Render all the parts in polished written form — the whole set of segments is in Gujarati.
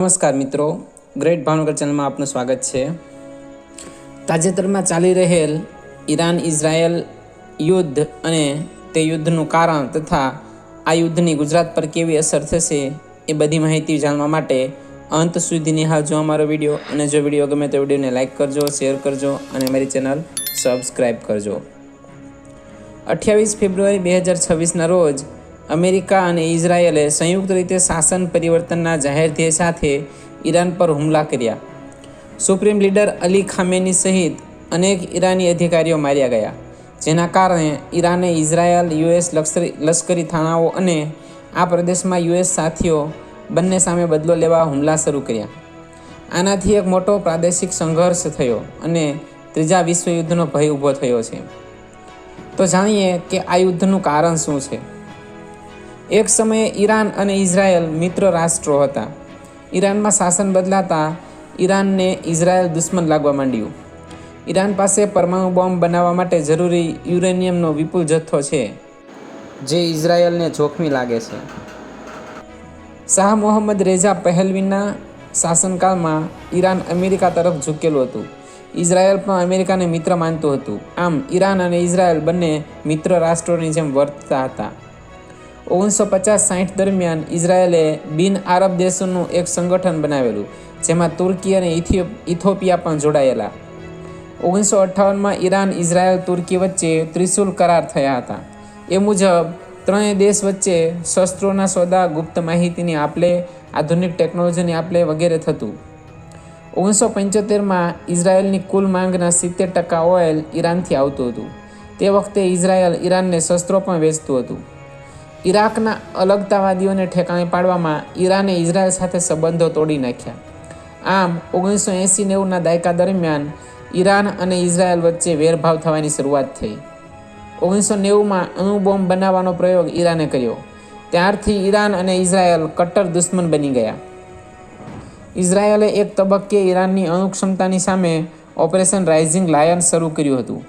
નમસ્કાર મિત્રો, ગ્રેટ ભાવનગર ચેનલમાં આપનું સ્વાગત છે. તાજેતરમાં ચાલી રહેલ ઈરાન ઇઝરાયલ યુદ્ધ અને તે યુદ્ધનું કારણ તથા આ યુદ્ધની ગુજરાત પર કેવી અસર થશે એ બધી માહિતી જાણવા માટે અંત સુધી નિહાળજો અમારો વિડીયો. અને જો વિડીયો ગમે તો વિડીયોને લાઇક કરજો, શેર કરજો અને અમારી ચેનલ સબસ્ક્રાઈબ કરજો. 28 ફેબ્રુઆરી 2026ના રોજ અમેરિકા અને ઇઝરાયલે સંયુક્ત રીતે શાસન પરિવર્તનના જાહેર ધ્યેય સાથે ઈરાન પર હુમલા કર્યા. સુપ્રીમ લીડર અલી ખામેની સહિત અનેક ઈરાની અધિકારીઓ માર્યા ગયા, જેના કારણે ઈરાને ઇઝરાયલ, યુએસ લશ્કરી થાણાઓ અને આ પ્રદેશમાં યુએસ સાથીઓ બંને સામે બદલો લેવા હુમલા શરૂ કર્યા. આનાથી એક મોટો પ્રાદેશિક સંઘર્ષ થયો અને ત્રીજા વિશ્વયુદ્ધનો ભય ઊભો થયો છે. તો જાણીએ કે આ યુદ્ધનું કારણ શું છે. એક સમયે ઈરાન અને ઇઝરાયલ મિત્ર રાષ્ટ્રો હતા. ઈરાનમાં શાસન બદલાતા ઈરાનને ઇઝરાયલ દુશ્મન લાગવા માંડ્યું. ઈરાન પાસે પરમાણુ બોમ્બ બનાવવા માટે જરૂરી યુરેનિયમનો વિપુલ જથ્થો છે, જે ઇઝરાયલને જોખમી લાગે છે. શાહ મોહમ્મદ રેઝા પહેલવીના શાસનકાળમાં ઈરાન અમેરિકા તરફ ઝૂકેલું હતું. ઇઝરાયલ પણ અમેરિકાને મિત્ર માનતું હતું. આમ ઈરાન અને ઇઝરાયલ બંને મિત્ર રાષ્ટ્રોની જેમ વર્તતા હતા. 1950-60 દરમિયાન ઇઝરાયલે બિન આરબ દેશોનું એક સંગઠન બનાવેલું, જેમાં તુર્કી અને ઇથોપિયા પણ જોડાયેલા. 1958માં ઈરાન, ઇઝરાયલ, તુર્કી વચ્ચે ત્રિશુલ કરાર થયા હતા. એ મુજબ ત્રણેય દેશ વચ્ચે શસ્ત્રોના સોદા, ગુપ્ત માહિતીની આપલે, આધુનિક ટેકનોલોજીની આપલે વગેરે થતું. 1975માં ઇઝરાયલની કુલ માંગના 70% ઓઇલ ઈરાનથી આવતું હતું. તે વખતે ઇઝરાયલ ઈરાનને શસ્ત્રો પણ વેચતું હતું. ઈરાકના અલગતાવાદીઓને ઠેકાણે પાડવામાં ઈરાને ઇઝરાયલ સાથે સંબંધો તોડી નાખ્યા. આમ 1980-90ના દાયકા દરમિયાન ઈરાન અને ઇઝરાયલ વચ્ચે વેરભાવ થવાની શરૂઆત થઈ. 1990માં અણુ બોમ્બ બનાવવાનો પ્રયોગ ઈરાને કર્યો. ત્યારથી ઈરાન અને ઇઝરાયલ કટ્ટર દુશ્મન બની ગયા. ઇઝરાયલે એક તબક્કે ઈરાનની અણુ ક્ષમતાની સામે ઓપરેશન રાઇઝિંગ લાયન શરૂ કર્યું હતું.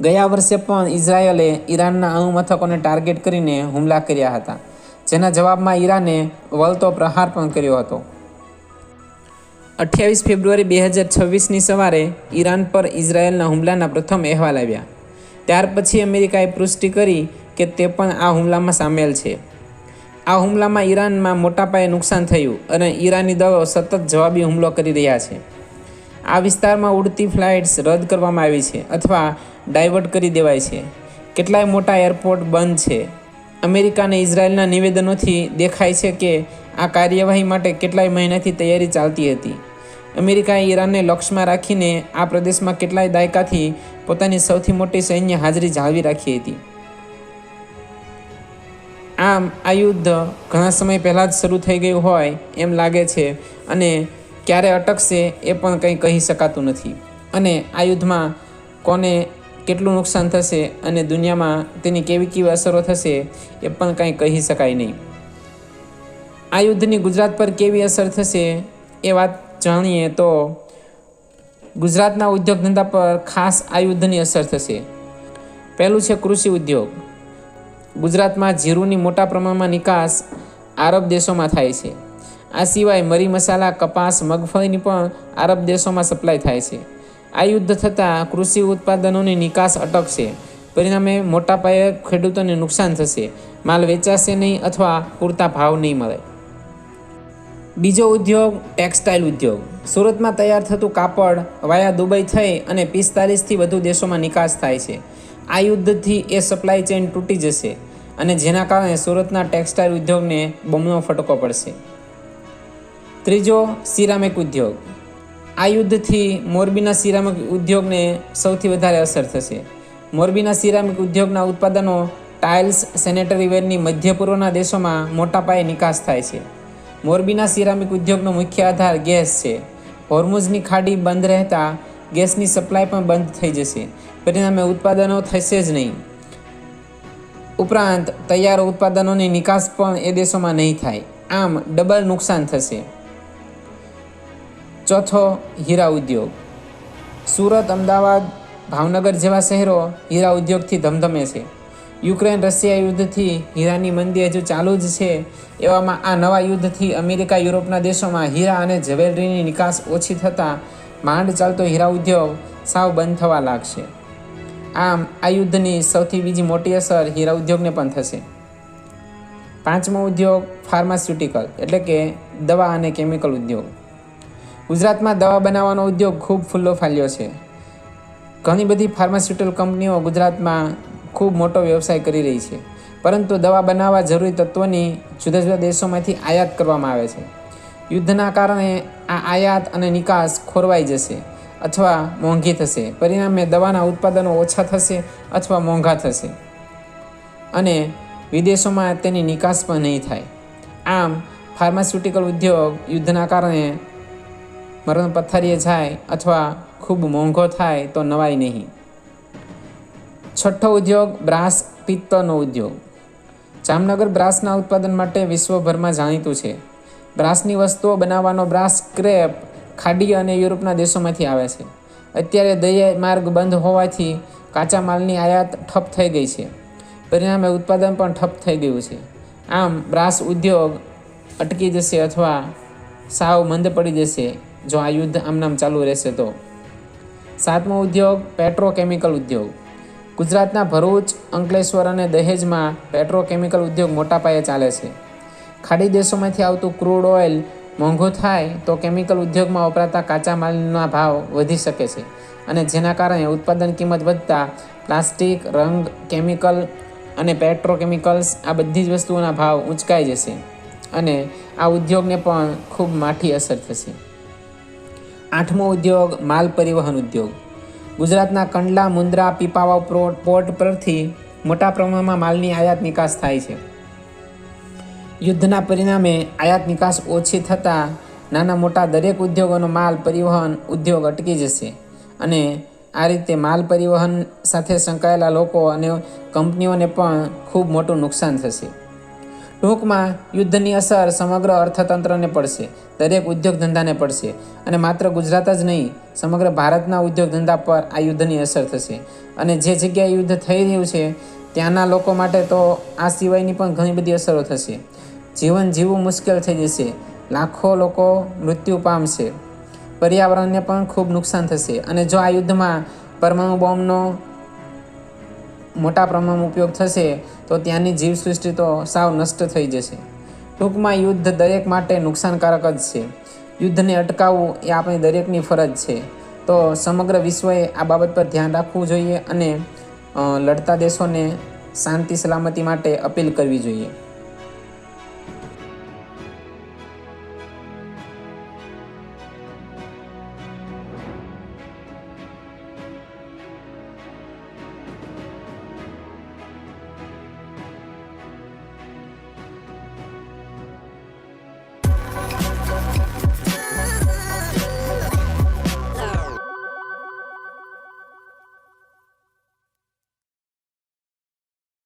ગયા વર્ષે પણ ઇઝરાયલે ઈરાનના અણુ મથકોને ટાર્ગેટ કરીને હુમલા કર્યા હતા, જેના જવાબમાં ઈરાને વળતો પ્રહાર પણ કર્યો હતો. 28 ફેબ્રુઆરી 2026ની સવારે ઈરાન પર ઇઝરાયલના હુમલાના પ્રથમ અહેવાલ આવ્યા. ત્યાર પછી અમેરિકાએ પુષ્ટિ કરી કે તે પણ આ હુમલામાં સામેલ છે. આ હુમલામાં ઈરાનમાં મોટા પાયે નુકસાન થયું અને ઈરાની દળો સતત જવાબી હુમલો કરી રહ્યા છે. આ વિસ્તારમાં ઉડતી ફ્લાઇટ્સ રદ કરવામાં આવી છે અથવા ડાયવર્ટ કરી દેવાય છે. કેટલાય મોટા એરપોર્ટ બંધ છે. અમેરિકા અને ઇઝરાયલના નિવેદનોથી દેખાય છે કે આ કાર્યવાહી માટે કેટલાય મહિનાથી તૈયારી ચાલતી હતી. અમેરિકાએ ઈરાનને લક્ષ્યમાં રાખીને આ પ્રદેશમાં કેટલાય દાયકાથી પોતાની સૌથી મોટી સૈન્ય હાજરી જાળવી રાખી હતી. આમ આ યુદ્ધ ઘણા સમય પહેલાં જ શરૂ થઈ ગયું હોય એમ લાગે છે અને ક્યારે અટકશે એ પણ કંઈ કહી શકાતું નથી. અને આ યુદ્ધમાં કોને કેટલું નુકસાન થશે અને દુનિયામાં તેની કેવી અસરો થશે એ પણ કંઈ કહી શકાય નહીં. આ યુદ્ધની ગુજરાત પર કેવી અસર થશે એ વાત જાણીએ તો ગુજરાતના ઉદ્યોગ ધંધા પર ખાસ આ યુદ્ધની અસર થશે. પહેલું છે કૃષિ ઉદ્યોગ. ગુજરાતમાં જીરુની મોટા પ્રમાણમાં નિકાસ આરબ દેશોમાં થાય છે. આ સિવાય મરી મસાલા, કપાસ, મગફળીની પણ આરબ દેશોમાં સપ્લાય થાય છે. આ યુદ્ધ થતાં કૃષિ ઉત્પાદનોની નિકાસ અટકશે. પરિણામે મોટા પાયે ખેડૂતોને નુકસાન થશે. માલ વેચાશે નહીં અથવા પૂરતા ભાવ નહીં મળે. બીજો ઉદ્યોગ ટેક્સટાઇલ ઉદ્યોગ. સુરતમાં તૈયાર થતું કાપડ વાયા દુબઈ થઈ અને 45થી વધુ દેશોમાં નિકાસ થાય છે. આ યુદ્ધથી એ સપ્લાય ચેઇન તૂટી જશે અને જેના કારણે સુરતના ટેક્સટાઇલ ઉદ્યોગને બમણો ફટકો પડશે. ત્રીજો સિરામિક ઉદ્યોગ. આ યુદ્ધથી મોરબીના સિરામિક ઉદ્યોગને સૌથી વધારે અસર થશે. મોરબીના સિરામિક ઉદ્યોગના ઉત્પાદનો ટાઇલ્સ, સેનેટરી વેરની મધ્ય પૂર્વના દેશોમાં મોટા પાયે નિકાસ થાય છે. મોરબીના સિરામિક ઉદ્યોગનો મુખ્ય આધાર ગેસ છે. હોર્મુઝની ખાડી બંધ રહેતા ગેસની સપ્લાય પણ બંધ થઈ જશે. પરિણામે ઉત્પાદનો થશે જ નહીં. ઉપરાંત તૈયાર ઉત્પાદનોની નિકાસ પણ એ દેશોમાં નહીં થાય. આમ ડબલ નુકસાન થશે. ચોથો હીરા ઉદ્યોગ. સુરત, અમદાવાદ, ભાવનગર જેવા શહેરો હીરા ઉદ્યોગથી ધમધમે છે. યુક્રેન રશિયા યુદ્ધથી હીરાની મંદી હજુ ચાલુ જ છે. એવામાં આ નવા યુદ્ધથી અમેરિકા યુરોપના દેશોમાં હીરા અને જ્વેલરીની નિકાસ ઓછી થતાં માંડ ચાલતો હીરા ઉદ્યોગ સાવ બંધ થવા લાગશે. આમ આ યુદ્ધની સૌથી બીજી મોટી અસર હીરા ઉદ્યોગને પણ થશે. પાંચમો ઉદ્યોગ ફાર્માસ્યુટિકલ એટલે કે દવા અને કેમિકલ ઉદ્યોગ. ગુજરાતમાં દવા બનાવવાનો ઉદ્યોગ ખૂબ ફૂલ્લો ફાલ્યો છે. ઘણી બધી ફાર્માસ્યુટિકલ કંપનીઓ ગુજરાતમાં ખૂબ મોટો વ્યવસાય કરી રહી છે, પરંતુ દવા બનાવવા જરૂરી તત્વોની જુદા જુદા દેશોમાંથી આયાત કરવામાં આવે છે. યુદ્ધના કારણે આ આયાત અને નિકાસ ખોરવાઈ જશે અથવા મોંઘી થશે. પરિણામે દવાના ઉત્પાદનો ઓછા થશે અથવા મોંઘા થશે અને વિદેશોમાં તેની નિકાસ પણ નહીં થાય. આમ ફાર્માસ્યુટિકલ ઉદ્યોગ યુદ્ધના કારણે મરણ પથારીએ જાય અથવા ખૂબ મોંઘો થાય તો નવાય નહીં. છઠ્ઠો ઉદ્યોગ બ્રાસ પિત્તળનો ઉદ્યોગ. જામનગર બ્રાસના ઉત્પાદન માટે વિશ્વભરમાં જાણીતું છે. બ્રાસની વસ્તુઓ બનાવવાનો બ્રાસ સ્ક્રેપ ખાડી અને યુરોપના દેશોમાંથી આવે છે. અત્યારે દરિયાઈ માર્ગ બંધ હોવાથી કાચા માલની આયાત ઠપ થઈ ગઈ છે. પરિણામે ઉત્પાદન પણ ઠપ થઈ ગયું છે. આમ બ્રાસ ઉદ્યોગ અટકી જશે અથવા સાવ મંદ પડી જશે જો આ યુદ્ધ આમનામ ચાલુ રહેશે તો. સાતમો ઉદ્યોગ પેટ્રોકેમિકલ ઉદ્યોગ. ગુજરાતના ભરૂચ, અંકલેશ્વર અને દહેજમાં પેટ્રોકેમિકલ ઉદ્યોગ મોટા પાયે ચાલે છે. ખાડી દેશોમાંથી આવતું ક્રૂડ ઓઇલ મોંઘું થાય તો કેમિકલ ઉદ્યોગમાં વપરાતા કાચા માલના ભાવ વધી શકે છે અને જેના કારણે ઉત્પાદન કિંમત વધતા પ્લાસ્ટિક, રંગ, કેમિકલ અને પેટ્રોકેમિકલ્સ આ બધી જ વસ્તુઓના ભાવ ઊંચકાઈ જશે અને આ ઉદ્યોગને પણ ખૂબ માઠી અસર થશે. આઠમો ઉદ્યોગ માલ પરિવહન ઉદ્યોગ. ગુજરાતના કંડલા, મુન્દ્રા, પીપાવાવ પોર્ટ પરથી મોટા પ્રમાણમાં માલની આયાત નિકાસ થાય છે. યુદ્ધના પરિણામે આયાત નિકાસ ઓછી થતાં નાના મોટા દરેક ઉદ્યોગોનો માલ પરિવહન ઉદ્યોગ અટકી જશે અને આ રીતે માલ પરિવહન સાથે સંકળાયેલા લોકો અને કંપનીઓને પણ ખૂબ મોટું નુકસાન થશે. ટૂંકમાં યુદ્ધની અસર સમગ્ર અર્થતંત્રને પડશે, દરેક ઉદ્યોગ ધંધાને પડશે અને માત્ર ગુજરાત જ નહીં, સમગ્ર ભારતના ઉદ્યોગ ધંધા પર આ યુદ્ધની અસર થશે. અને જે જગ્યાએ યુદ્ધ થઈ રહ્યું છે ત્યાંના લોકો માટે તો આ સિવાયની પણ ઘણી બધી અસરો થશે. જીવન જીવવું મુશ્કેલ થઈ જશે, લાખો લોકો મૃત્યુ પામશે, પર્યાવરણને પણ ખૂબ નુકસાન થશે અને જો આ યુદ્ધમાં પરમાણુ બોમ્બનો મોટા પ્રમાણમાં ઉપયોગ થશે તો ત્યાંની જીવસૃષ્ટિ તો સાવ નષ્ટ થઈ જશે. ટૂંકમાં યુદ્ધ દરેક માટે નુકસાનકારક જ છે. યુદ્ધને અટકાવવું એ આપણી દરેકની ફરજ છે. તો સમગ્ર વિશ્વએ આ બાબત પર ધ્યાન રાખવું જોઈએ અને લડતા દેશોને શાંતિ સલામતી માટે અપીલ કરવી જોઈએ.